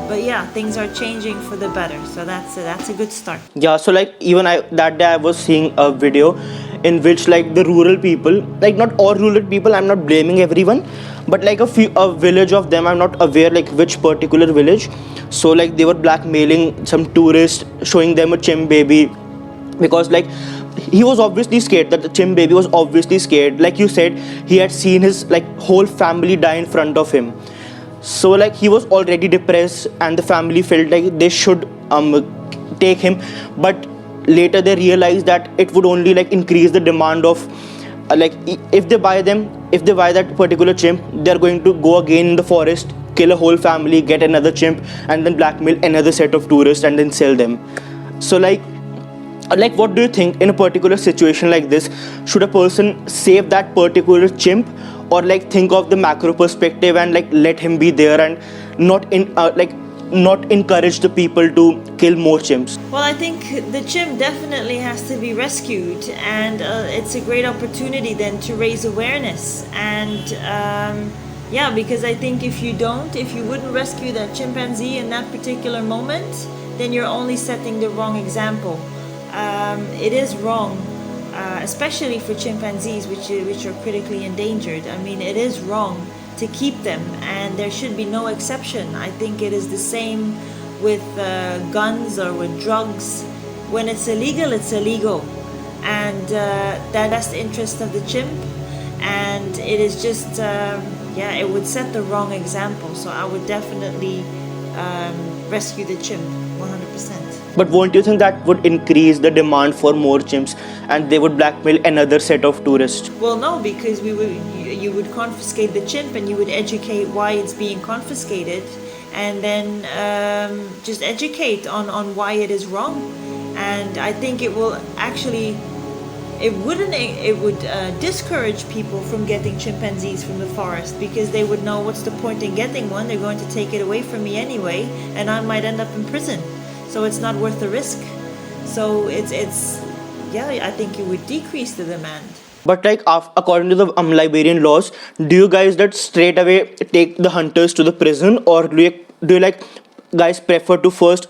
[SPEAKER 2] But yeah, things are changing for the better. So that's a good start.
[SPEAKER 1] Yeah, so like even that day I was seeing a video in which like the rural people, like not all rural people, I'm not blaming everyone, but like a village of them, I'm not aware like which particular village. So like they were blackmailing some tourists, showing them a chimp baby, because like he was obviously scared, that the chimp baby was obviously scared. Like you said, he had seen his like whole family die in front of him. So like he was already depressed, and the family felt like they should take him, but later they realized that it would only like increase the demand of like if they buy that particular chimp, they're going to go again in the forest, kill a whole family, get another chimp, and then blackmail another set of tourists and then sell them. So like what do you think in a particular situation like this? Should a person save that particular chimp, or like think of the macro perspective and like let him be there and not encourage the people to kill more chimps?
[SPEAKER 2] Well, I think the chimp definitely has to be rescued, and it's a great opportunity then to raise awareness. And yeah, because I think if you wouldn't rescue that chimpanzee in that particular moment, then you're only setting the wrong example. It is wrong, especially for chimpanzees, which are critically endangered. I mean, it is wrong to keep them, and there should be no exception. I think it is the same with guns or with drugs. When it's illegal, it's illegal, and that's the interest of the chimp, and it is just it would set the wrong example. So I would definitely rescue the chimp 100%.
[SPEAKER 1] But won't you think that would increase the demand for more chimps and they would blackmail another set of tourists?
[SPEAKER 2] Well, no, because you would confiscate the chimp and you would educate why it's being confiscated, and then just educate on why it is wrong. And I think it will actually, it would discourage people from getting chimpanzees from the forest, because they would know, what's the point in getting one? They're going to take it away from me anyway, and I might end up in prison. So it's not worth the risk. So I think it would decrease the demand.
[SPEAKER 1] But like according to the Liberian laws, do you guys that straight away take the hunters to the prison, or do you like guys prefer to first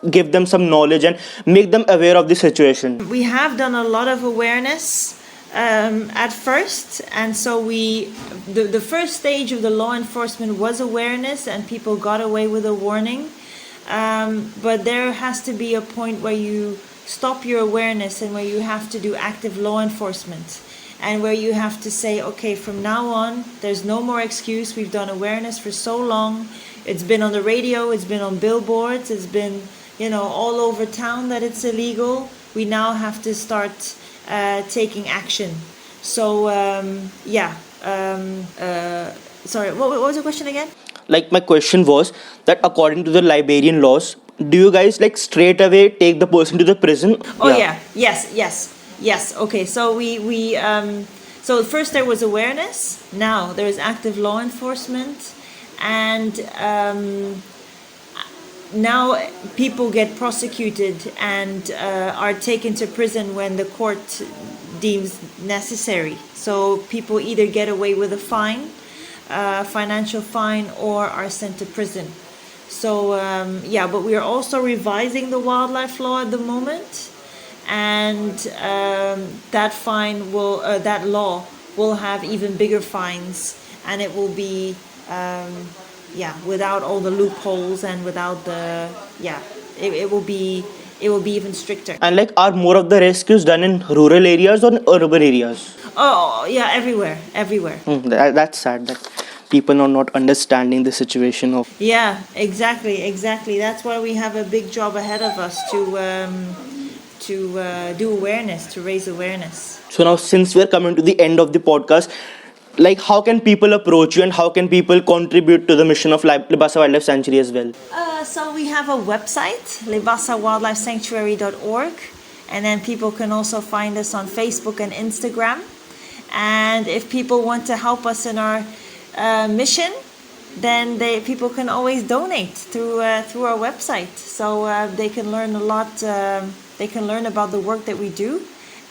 [SPEAKER 1] give them some knowledge and make them aware of the situation?
[SPEAKER 2] We have done a lot of awareness at first, and so the first stage of the law enforcement was awareness, and people got away with a warning. But there has to be a point where you stop your awareness and where you have to do active law enforcement, and where you have to say, okay, from now on, there's no more excuse. We've done awareness for so long. It's been on the radio, it's been on billboards, it's been, all over town that it's illegal. We now have to start taking action. So, sorry, what was the question again?
[SPEAKER 1] Like my question was that according to the Liberian laws, do you guys like straight away take the person to the prison?
[SPEAKER 2] Oh yeah. Yes. Okay, so so first there was awareness. Now there is active law enforcement, and now people get prosecuted and are taken to prison when the court deems necessary. So people either get away with a fine, financial fine, or are sent to prison. So but we are also revising the wildlife law at the moment, and that law will have even bigger fines, and it will be without all the loopholes and without the it will be even stricter.
[SPEAKER 1] And like, are more of the rescues done in rural areas or urban areas?
[SPEAKER 2] Oh yeah, everywhere.
[SPEAKER 1] That's sad that people are not understanding the situation of.
[SPEAKER 2] Yeah, exactly. That's why we have a big job ahead of us to do awareness, to raise awareness.
[SPEAKER 1] So now, since we're coming to the end of the podcast, like, how can people approach you and how can people contribute to the mission of Libassa Wildlife Sanctuary as well?
[SPEAKER 2] So we have a website, libassawildlifesanctuary.org, and then people can also find us on Facebook and Instagram. And if people want to help us in our mission, then people can always donate through our website. So they can learn a lot. They can learn about the work that we do.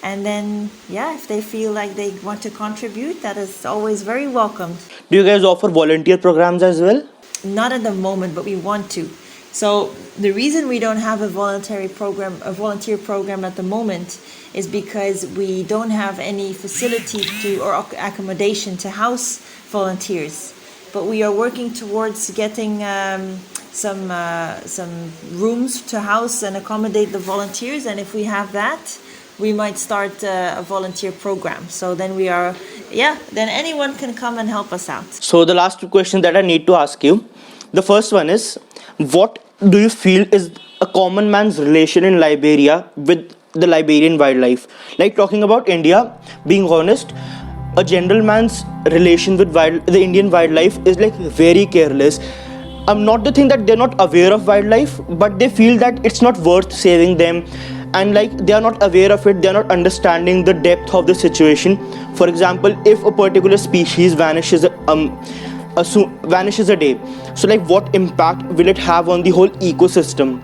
[SPEAKER 2] And then, if they feel like they want to contribute, that is always very welcomed.
[SPEAKER 1] Do you guys offer volunteer programs as well?
[SPEAKER 2] Not at the moment, but we want to. So the reason we don't have a volunteer program at the moment is because we don't have any facility or accommodation to house volunteers. But we are working towards getting some rooms to house and accommodate the volunteers. And if we have that, we might start a volunteer program. So then then anyone can come and help us out.
[SPEAKER 1] So the last two questions that I need to ask you. The first one is, what do you feel is a common man's relation in Liberia with the Liberian wildlife? Like, talking about India, being honest, a gentleman's relation with the Indian wildlife is like very careless. Not the thing that they're not aware of wildlife, but they feel that it's not worth saving them, and like they are not aware of it, they are not understanding the depth of the situation. For example, if a particular species vanishes a day, so like what impact will it have on the whole ecosystem?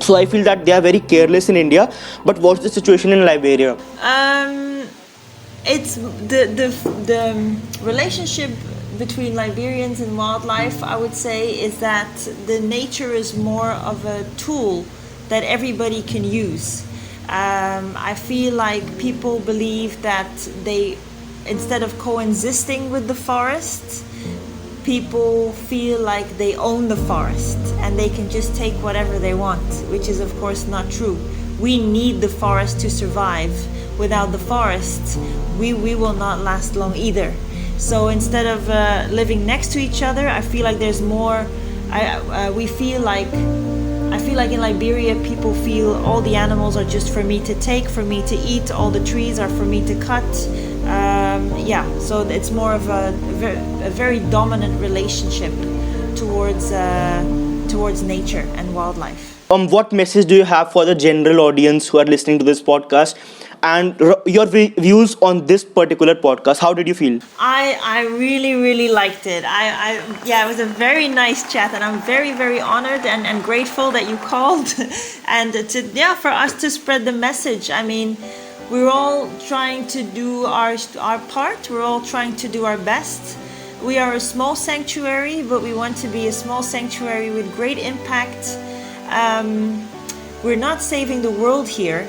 [SPEAKER 1] So I feel that they are very careless in India. But what's the situation in Liberia?
[SPEAKER 2] It's the relationship between Liberians and wildlife, I would say, is that the nature is more of a tool that everybody can use. I feel like people believe that they, instead of coexisting with the forest, people feel like they own the forest and they can just take whatever they want, which is of course not true. We need the forest to survive. Without the forest, we will not last long either. So instead of living next to each other, I feel like there's more. I feel like in Liberia, people feel all the animals are just for me to take, for me to eat. All the trees are for me to cut. So it's more of a very dominant relationship towards nature and wildlife.
[SPEAKER 1] What message do you have for the general audience who are listening to this podcast, and your views on this particular podcast? How did you feel?
[SPEAKER 2] I really liked it. It was a very nice chat, and I'm very honored and grateful that you called and for us to spread the message. I mean, we're all trying to do our part. We're all trying to do our best. We are a small sanctuary, but we want to be a small sanctuary with great impact. We're not saving the world here,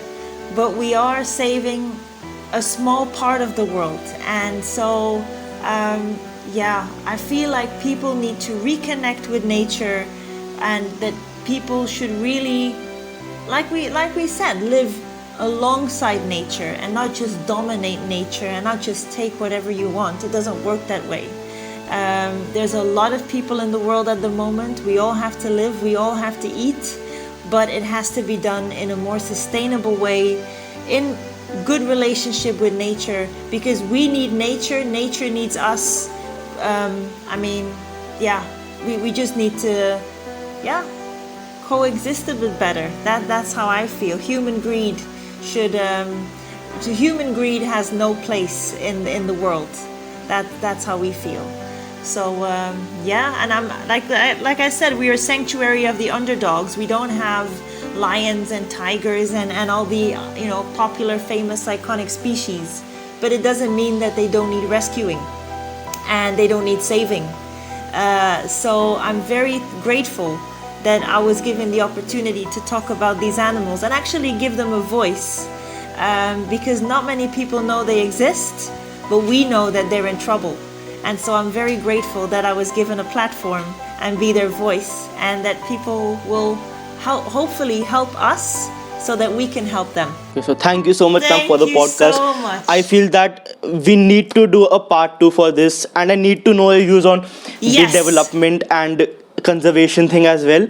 [SPEAKER 2] but we are saving a small part of the world. And so, I feel like people need to reconnect with nature, and that people should really, like we said, live alongside nature and not just dominate nature and not just take whatever you want. It doesn't work that way. There's a lot of people in the world at the moment. We all have to live, we all have to eat, but it has to be done in a more sustainable way, in good relationship with nature, because we need nature needs us. We just need to coexist a bit better. That's how I feel. Human greed has no place in the world. That's how we feel. So and I'm like I said, we are a sanctuary of the underdogs. We don't have lions and tigers and all the popular, famous, iconic species, but it doesn't mean that they don't need rescuing and they don't need saving. So I'm very grateful that I was given the opportunity to talk about these animals and actually give them a voice, because not many people know they exist, but we know that they're in trouble. And so I'm very grateful that I was given a platform and be their voice, and that people will hopefully help us so that we can help them.
[SPEAKER 1] Okay, so thank you so much, ma'am, for the podcast.
[SPEAKER 2] So much.
[SPEAKER 1] I feel that we need to do a part 2 for this, and I need to know your views on the development and conservation thing as well.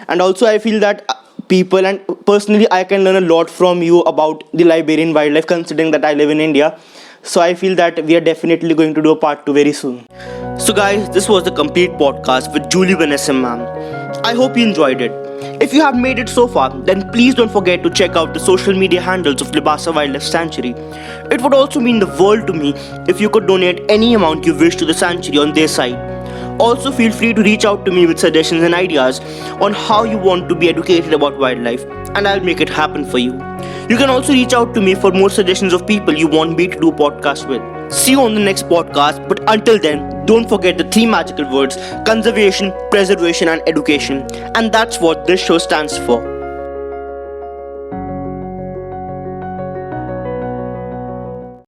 [SPEAKER 1] And also I feel that people, and personally I can learn a lot from you about the Liberian wildlife, considering that I live in India. So I feel that we are definitely going to do a part 2 very soon. So guys, this was the complete podcast with Julie Vanassche, ma'am. I hope you enjoyed it. If you have made it so far, then please don't forget to check out the social media handles of Libassa Wildlife Sanctuary. It would also mean the world to me if you could donate any amount you wish to the sanctuary on their site. Also feel free to reach out to me with suggestions and ideas on how you want to be educated about wildlife, and I'll make it happen for you. You can also reach out to me for more suggestions of people you want me to do a podcast with. See you on the next podcast, but until then, don't forget the 3 magical words: conservation, preservation and education. And that's what this show stands for.